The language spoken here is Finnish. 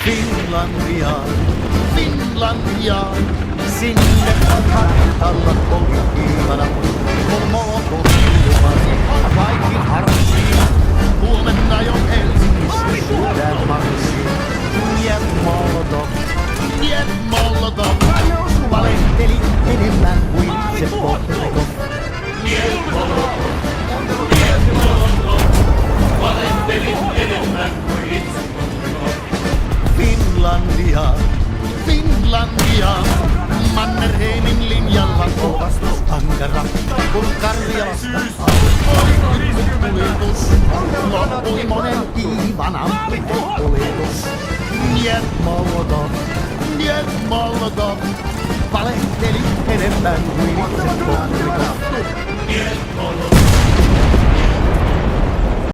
Finlandia, Finlandia, sinne kartalla oli kiivana, kun Molotov ilmasi kaikki harssiin. Huomenna jo Helsingissä syödään marssiin. Niet Molotov, niet Molotov, valehteli enemmän kuin se Bobrikov. Niet Molotov, niet Molotov, valehteli enemmän kuin itse Bobrikov. Finlandia, Finlandia, Mannerheimin linjalla kovastus ankara, kun Karjalasta alkoi tulitus, loppui monen kiivan ampulitus. Niet Molotov, niet Molotov, valehteli enemmän kuin itse Bobrikov. Niet Molotov.